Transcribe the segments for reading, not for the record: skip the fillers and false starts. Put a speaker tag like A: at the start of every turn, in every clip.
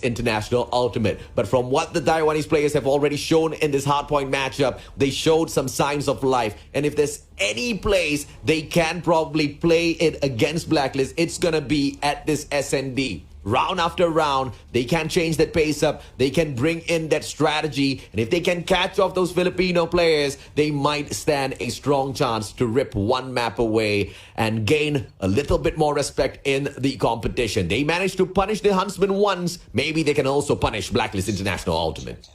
A: International Ultimate. But from what the Taiwanese players have already shown in this hardpoint matchup, they showed some signs of life. And if there's any place they can probably play it against Blacklist, it's gonna be at this SND. Round after round, they can change that pace up. They can bring in that strategy. And if they can catch off those Filipino players, they might stand a strong chance to rip one map away and gain a little bit more respect in the competition. They managed to punish the Huntsman once. Maybe they can also punish Blacklist International Ultimate.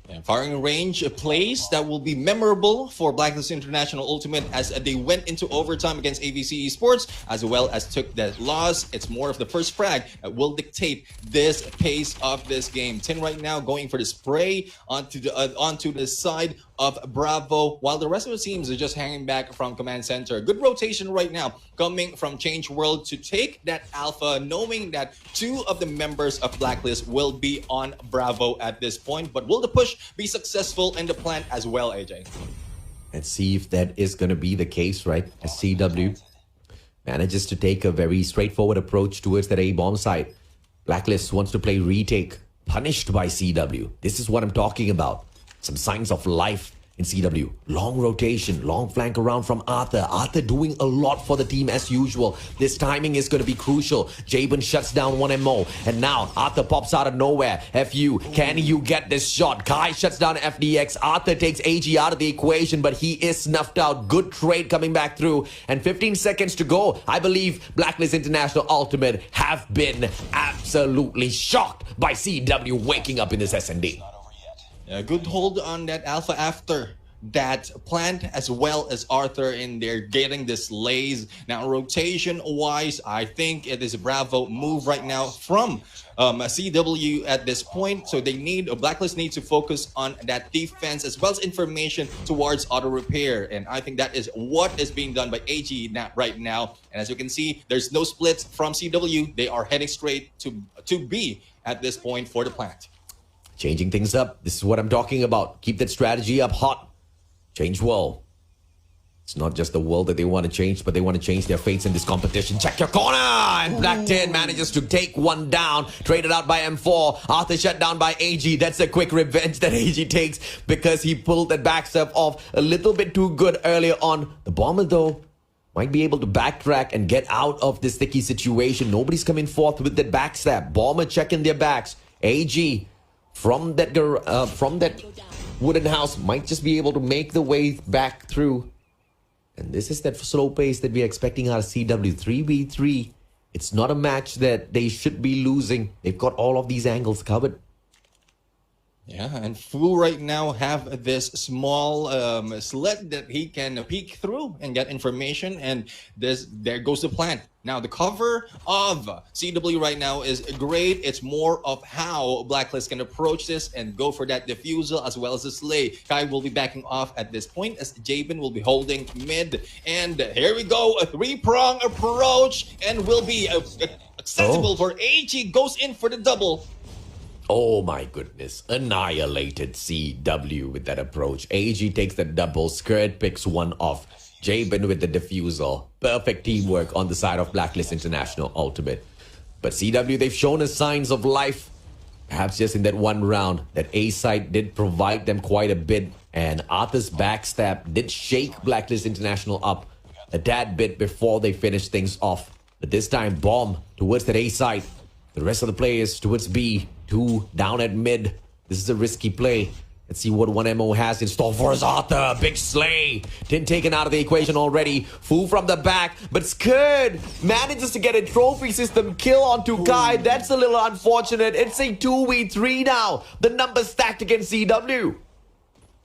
B: And firing range plays that will be memorable for Blacklist International Ultimate as they went into overtime against AVC Esports, as well as took that loss. It's more of the first frag that will dictate this pace of this game. Tin right now going for the spray onto the side of Bravo, while the rest of the teams are just hanging back from Command Center. Good rotation right now coming from Changeworld to take that alpha, knowing that two of the members of Blacklist will be on Bravo at this point. But will the push be successful in the plant as well, AJ?
A: Let's see if that is going to be the case, right? As CW manages to take a very straightforward approach towards that A-bomb site. Blacklist wants to play retake, punished by CW. This is what I'm talking about. Some signs of life in CW. Long rotation, long flank around from Arthur. Arthur doing a lot for the team as usual. This timing is going to be crucial. Jabin shuts down 1MO. And now Arthur pops out of nowhere. FU, can you get this shot? Kai shuts down FDX. Arthur takes AG out of the equation, but he is snuffed out. Good trade coming back through. And 15 seconds to go. I believe Blacklist International Ultimate have been absolutely shocked by CW waking up in this SND.
B: A good hold on that alpha after that plant, as well as Arthur in there getting this lays. Now rotation wise, I think it is a Bravo move right now from CW at this point. So they need, Blacklist needs to focus on that defense as well as information towards auto repair. And I think that is what is being done by AG right now. And as you can see, there's no splits from CW. They are heading straight to B at this point for the plant.
A: Changing things up. This is what I'm talking about. Keep that strategy up hot. Change world. It's not just the world that they want to change, but they want to change their fates in this competition. Check your corner! And Black 10 manages to take one down. Traded out by M4. Arthur shut down by AG. That's a quick revenge that AG takes because he pulled that backstep off a little bit too good earlier on. The Bomber, though, might be able to backtrack and get out of this sticky situation. Nobody's coming forth with that backstab. Bomber checking their backs. AG from that wooden house might just be able to make the way back through. And this is that slow pace that we're expecting out of CW. 3v3. It's not a match that they should be losing. They've got all of these angles covered.
B: Yeah, and Fu right now have this small slit that he can peek through and get information, and there goes the plan. Now, the cover of CW right now is great. It's more of how Blacklist can approach this and go for that defusal as well as the slay. Kai will be backing off at this point as Jabin will be holding mid. And here we go, a three-prong approach, and will be accessible for AG. Goes in for the double.
A: Oh my goodness. Annihilated CW with that approach. AG takes the double. Skirt picks one off. Jabin with the defusal. Perfect teamwork on the side of Blacklist International Ultimate. But CW, they've shown us signs of life. Perhaps just in that one round. That A side did provide them quite a bit. And Arthur's backstab did shake Blacklist International up a tad bit before they finished things off. But this time, bomb towards that A side. The rest of the players towards B. 2 down at mid. This is a risky play. Let's see what 1MO has in store for us. Arthur, big slay. Tin taken out of the equation already. Fu from the back. But Skurd manages to get a trophy system kill onto Kai. That's a little unfortunate. It's a 2v3 now. The numbers stacked against CW.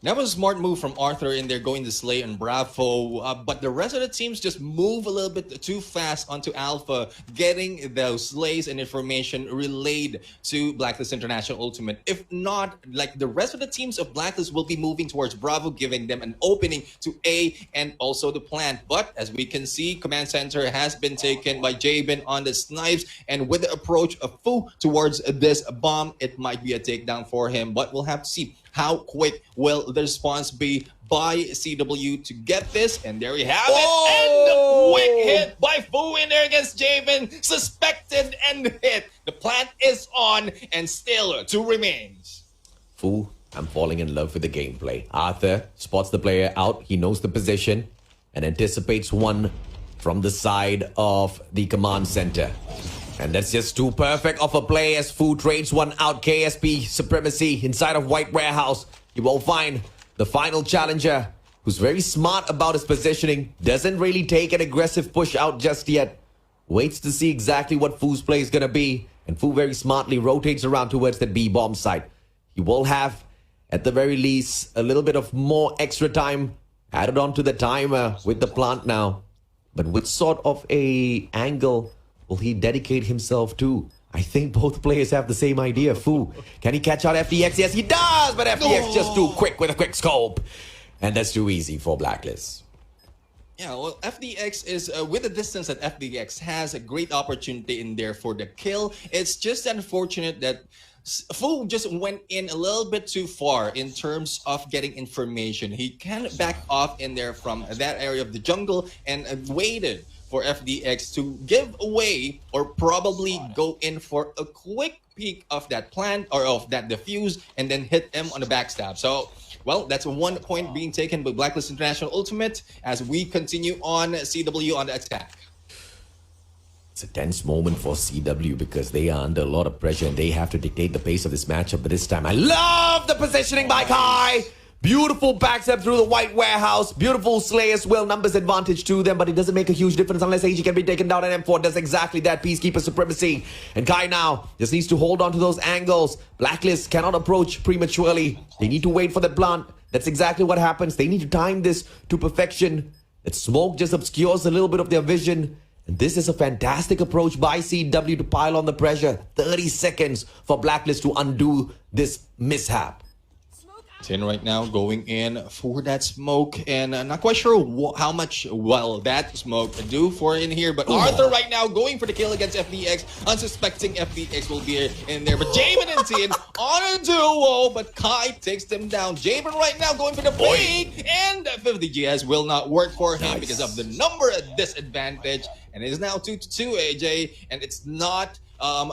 B: That was a smart move from Arthur in there going to Slay and Bravo, but the rest of the teams just move a little bit too fast onto Alpha, getting those Slays and information relayed to Blacklist International Ultimate. If not, like the rest of the teams of Blacklist will be moving towards Bravo, giving them an opening to A and also the plant. But as we can see, Command Center has been taken by Jabin on the snipes, and with the approach of Fu towards this bomb, it might be a takedown for him, but we'll have to see How quick will the response be by CW to get this? And there you have it. And the quick hit by Fu in there against Javen. Suspected and hit. The plant is on and still 2 remains.
A: Fu, I'm falling in love with the gameplay. Arthur spots the player out. He knows the position and anticipates one from the side of the command center. And that's just too perfect of a play as Fu trades one out. KSP supremacy inside of White Warehouse. He will find the final challenger who's very smart about his positioning. Doesn't really take an aggressive push out just yet. Waits to see exactly what Fu's play is going to be. And Fu very smartly rotates around towards the B-bomb site. He will have, at the very least, a little bit of more extra time added on to the timer with the plant now. But what sort of a angle will he dedicate himself to? I think both players have the same idea. Fu, can he catch out FDX? Yes, he does, but FDX just too quick with a quick scope. And that's too easy for Blacklist.
B: Yeah, well, FDX is, with the distance that FDX has, a great opportunity in there for the kill. It's just unfortunate that Fu just went in a little bit too far in terms of getting information. He can back off in there from that area of the jungle and waited for FDX to give away or probably go in for a quick peek of that plant or of that defuse and then hit him on the backstab. So, well, that's 1 point being taken by Blacklist International Ultimate as we continue on CW on the attack.
A: It's a tense moment for CW because they are under a lot of pressure and they have to dictate the pace of this matchup. But this time, I love the positioning by Kai. Beautiful backstep through the White Warehouse. Beautiful slay as well. Numbers advantage to them, but it doesn't make a huge difference unless AG can be taken down. And M4 does exactly that. Peacekeeper supremacy. And Kai now just needs to hold on to those angles. Blacklist cannot approach prematurely. They need to wait for the plant. That's exactly what happens. They need to time this to perfection. That smoke just obscures a little bit of their vision. And this is a fantastic approach by CW to pile on the pressure. 30 seconds for Blacklist to undo this mishap.
B: Tin right now going in for that smoke, and not quite sure how much that smoke do for in here, but Arthur right now going for the kill against FDX, unsuspecting FDX will be in there, but Javen and Tin on a duo, but Kai takes them down. Javen right now going for the fleet, and 50 GS will not work for him because of the number disadvantage, and it is now 2-2 AJ, and it's not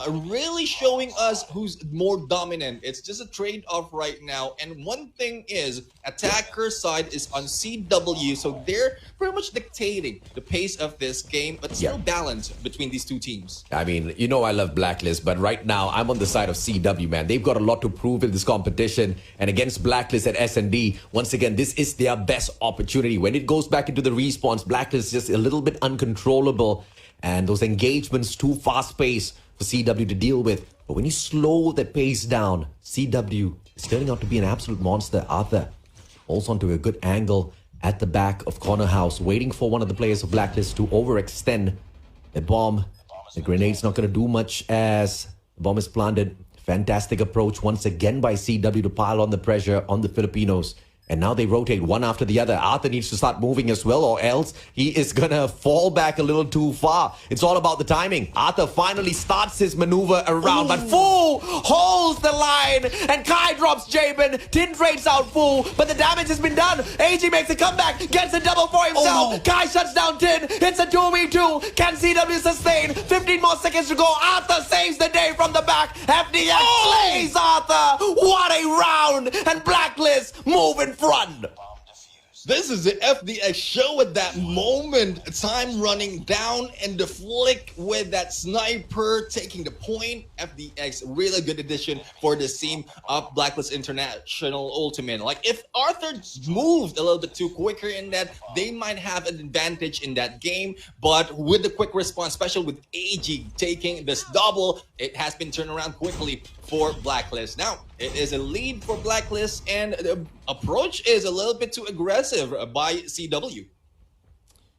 B: really showing us who's more dominant. It's just a trade-off right now. And one thing is, attacker side is on CW, so they're pretty much dictating the pace of this game, but still balanced between these two teams.
A: I mean, you know I love Blacklist, but right now I'm on the side of CW, man. They've got a lot to prove in this competition. And against Blacklist at S&D, once again, this is their best opportunity. When it goes back into the respawns, Blacklist is just a little bit uncontrollable. And those engagements too fast-paced for CW to deal with. But when you slow the pace down, CW is turning out to be an absolute monster. Arthur holds onto a good angle at the back of Corner House, waiting for one of the players of Blacklist to overextend the bomb. The grenade's not going to do much as the bomb is planted. Fantastic approach once again by CW to pile on the pressure on the Filipinos. And now they rotate one after the other. Arthur needs to start moving as well, or else he is going to fall back a little too far. It's all about the timing. Arthur finally starts his maneuver around, but Fu holds the line, and Kai drops Jaben. Tin trades out Fu, but the damage has been done. AG makes a comeback, gets a double for himself. Kai shuts down Tin. It's a 2v2. Can CW sustain? 15 more seconds to go. Arthur saves the day from the back. FDX slays Arthur. What a round! And Blacklist moving front.
B: This is the FDX show at that moment. Time running down and the flick with that sniper taking the point. FDX, really good addition for this team of Blacklist International Ultimate. Like, if Arthur moved a little bit too quicker in that, they might have an advantage in that game. But with the quick response, especially with AG taking this double, it has been turned around quickly for Blacklist. Now, it is a lead for Blacklist, and the approach is a little bit too aggressive by CW.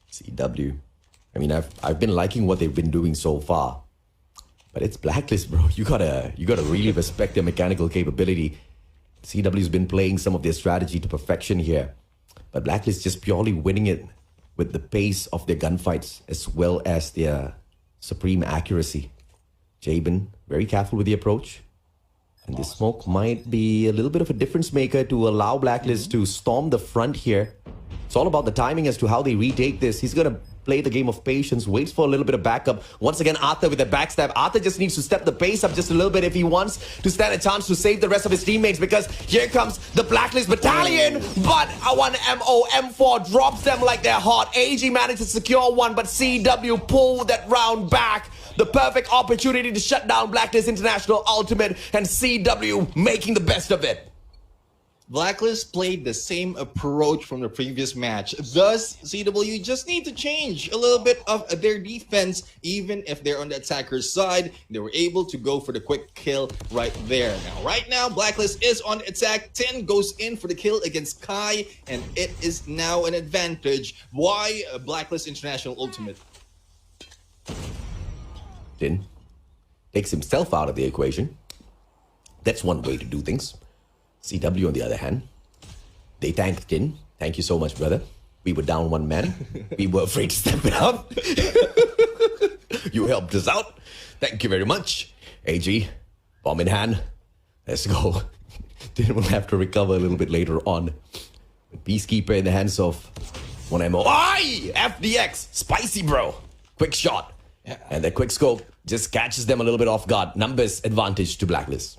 A: CW. I mean, I've been liking what they've been doing so far, but it's Blacklist, bro. You gotta really respect their mechanical capability. CW's been playing some of their strategy to perfection here, but Blacklist just purely winning it with the pace of their gunfights as well as their supreme accuracy. Jabin very careful with the approach. And this smoke might be a little bit of a difference maker to allow Blacklist to storm the front here. It's all about the timing as to how they retake this. He's going to play the game of patience, waits for a little bit of backup. Once again, Arthur with a backstab. Arthur just needs to step the pace up just a little bit if he wants to stand a chance to save the rest of his teammates, because here comes the Blacklist battalion. But a 1MO M4 drops them like they're hot. AG managed to secure one, but CW pulled that round back. The perfect opportunity to shut down Blacklist International Ultimate, and CW making the best of it.
B: Blacklist played the same approach from the previous match. Thus, CW just need to change a little bit of their defense. Even if they're on the attacker's side, they were able to go for the quick kill right there. Right now, Blacklist is on attack. 10 goes in for the kill against Kai, and it is now an advantage. Why Blacklist International Ultimate?
A: Tin takes himself out of the equation. That's one way to do things. CW, on the other hand, they tanked Tin. Thank you so much, brother. We were down one man. We were afraid to step it up. You helped us out. Thank you very much. AG, bomb in hand. Let's go. Tin will have to recover a little bit later on. Peacekeeper in the hands of 1MO. Aye! FDX! Spicy, bro. Quick shot.
B: Yeah.
A: And that quick scope just catches them a little bit off guard. Numbers advantage to Blacklist.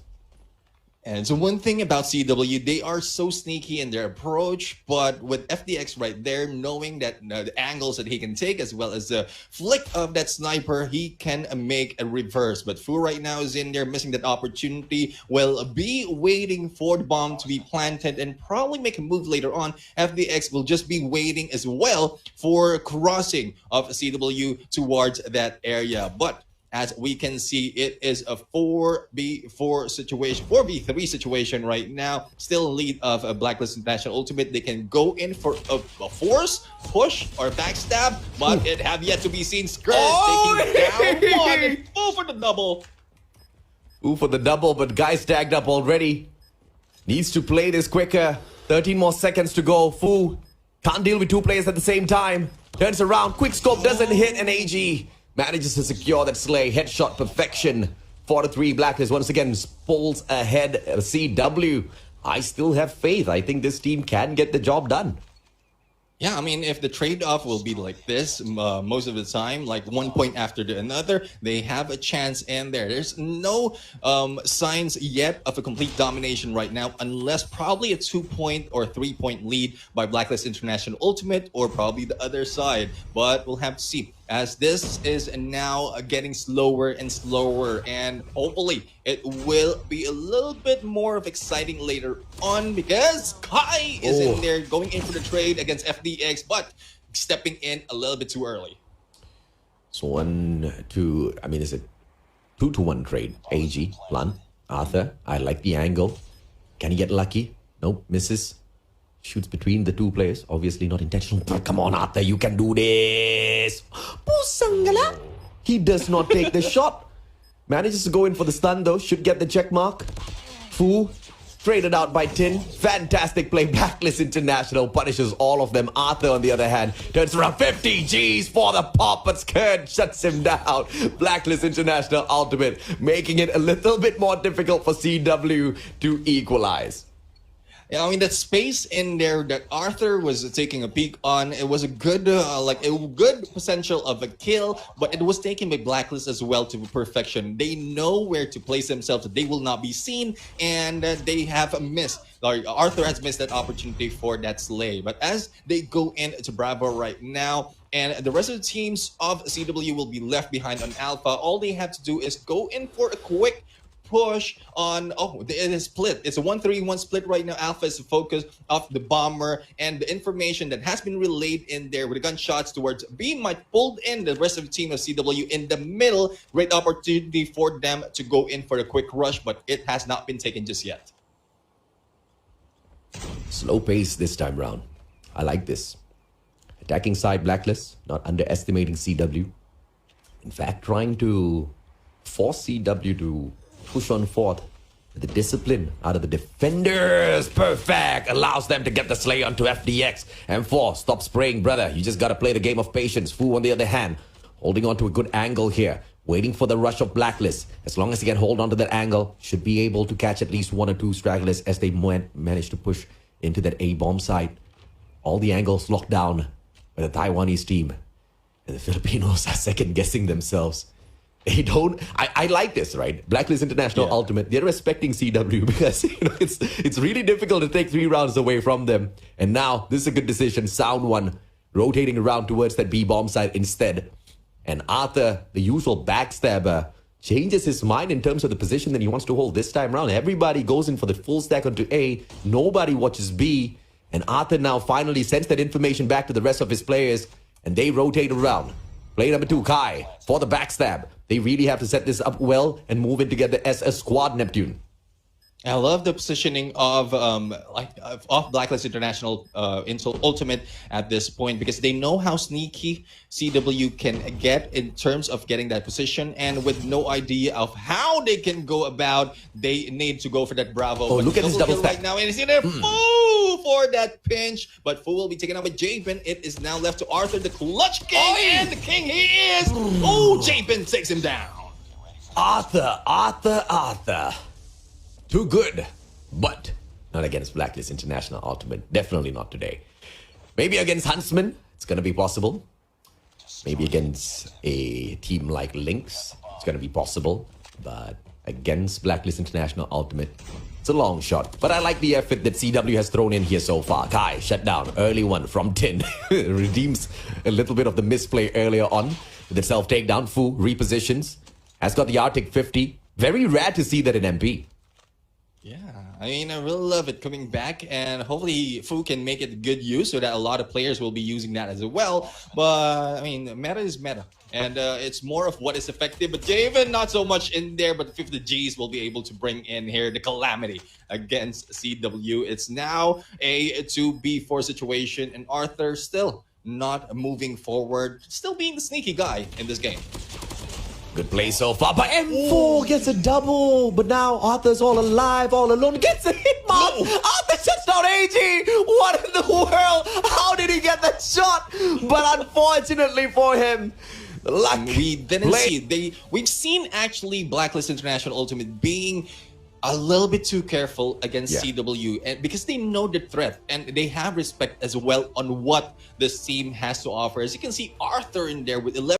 B: And so one thing about CW, they are so sneaky in their approach, but with FDX right there, knowing that the angles that he can take, as well as the flick of that sniper, he can make a reverse. But Fu right now is in there, missing that opportunity, will be waiting for the bomb to be planted and probably make a move later on. FDX will just be waiting as well for crossing of CW towards that area. But as we can see, it is a 4v4 situation, 4v3 situation right now. Still in lead of a Blacklist International Ultimate. They can go in for a force, push, or backstab, but it have yet to be seen. Skirt taking down one and Fu for the double.
A: Fu for the double, but guys tagged up already. Needs to play this quicker. 13 more seconds to go. Fu can't deal with two players at the same time. Turns around, quick scope doesn't hit, and AG manages to secure that slay. Headshot perfection. 4-3 Blacklist once again pulls ahead CW. I still have faith. I think this team can get the job done.
B: Yeah, I mean, if the trade-off will be like this most of the time, like 1 point after another, they have a chance in there. There's no signs yet of a complete domination right now, unless probably a 2-point or 3-point lead by Blacklist International Ultimate, or probably the other side. But we'll have to see, as this is now getting slower and slower, and hopefully it will be a little bit more of exciting later on, because Kai is in there going in for the trade against FDX, but stepping in a little bit too early.
A: So it's a 2-1 trade. AG, Plan, Arthur. I like the angle. Can he get lucky? Nope, misses. Shoots between the two players. Obviously not intentional. But come on, Arthur, you can do this. Pusangala. He does not take the shot. Manages to go in for the stun though. Should get the check mark. Fu traded out by Tin. Fantastic play. Blacklist International punishes all of them. Arthur, on the other hand, turns around 50 G's for the pop, but Skirt shuts him down. Blacklist International Ultimate, making it a little bit more difficult for CW to equalize.
B: Yeah, I mean, that space in there that Arthur was taking a peek on, it was a good, good potential of a kill, but it was taken by Blacklist as well to perfection. They know where to place themselves. They will not be seen, and they have missed. Arthur has missed that opportunity for that slay. But as they go into Bravo right now, and the rest of the teams of CW will be left behind on Alpha, all they have to do is go in for a quick push on, it is split. It's a 1-3-1 split right now. Alpha is the focus of the bomber, and the information that has been relayed in there with the gunshots towards B might pull in the rest of the team of CW in the middle. Great opportunity for them to go in for a quick rush, but it has not been taken just yet.
A: Slow pace this time round. I like this. Attacking side Blacklist, not underestimating CW. In fact, trying to force CW to push on forth. The discipline out of the defenders, perfect, allows them to get the slay onto FDX. M4, stop spraying, brother. You just gotta play the game of patience. Fu, on the other hand, holding on to a good angle here. waiting for the rush of Blacklist. As long as he can hold on to that angle, should be able to catch at least 1 or 2 stragglers as they manage to push into that A-bomb site. All the angles locked down by the Taiwanese team. And the Filipinos are second-guessing themselves. They don't... I like this, right? Blacklist International Ultimate, they're respecting CW because it's really difficult to take 3 rounds away from them. And now, this is a good decision. Sound one, rotating around towards that B-bomb site instead. And Arthur, the usual backstabber, changes his mind in terms of the position that he wants to hold this time around. Everybody goes in for the full stack onto A. Nobody watches B. And Arthur now finally sends that information back to the rest of his players. And they rotate around. Player number 2, Kai, for the backstab. They really have to set this up well and move in together as a squad, Neptune.
B: I love the positioning of Blacklist International into Ultimate at this point because they know how sneaky CW can get in terms of getting that position, and with no idea of how they can go about, they need to go for that Bravo.
A: Oh, look at this double stack
B: right now, and it's in there. Fu for that pinch, but Fu will be taken out by Jabin. It is now left to Arthur, the clutch king, and the king he is. Oh, Jabin takes him down.
A: Arthur. Too good, but not against Blacklist International Ultimate. Definitely not today. Maybe against Huntsman, it's going to be possible. Maybe against a team like Lynx, it's going to be possible. But against Blacklist International Ultimate, it's a long shot. But I like the effort that CW has thrown in here so far. Kai, shut down. Early one from Tin. Redeems a little bit of the misplay earlier on. With the self-takedown, Fu repositions. Has got the Arctic 50. Very rare to see that in MP.
B: Yeah, I mean, I really love it coming back, and hopefully Fu can make it good use so that a lot of players will be using that as well. But, I mean, meta is meta, and it's more of what is effective. But Javen, not so much in there, but the 50 Gs will be able to bring in here the calamity against CW. It's now a 2B4 situation, and Arthur still not moving forward, still being the sneaky guy in this game.
A: Good play so far, but M4 gets a double. But now Arthur's all alive, all alone. Gets a hit mark. No. Arthur shuts down AG. What in the world? How did he get that shot? But unfortunately for him, luck.
B: We didn't see. We've seen actually Blacklist International Ultimate being a little bit too careful against CW, and because they know the threat and they have respect as well on what this team has to offer. As you can see, Arthur in there with 11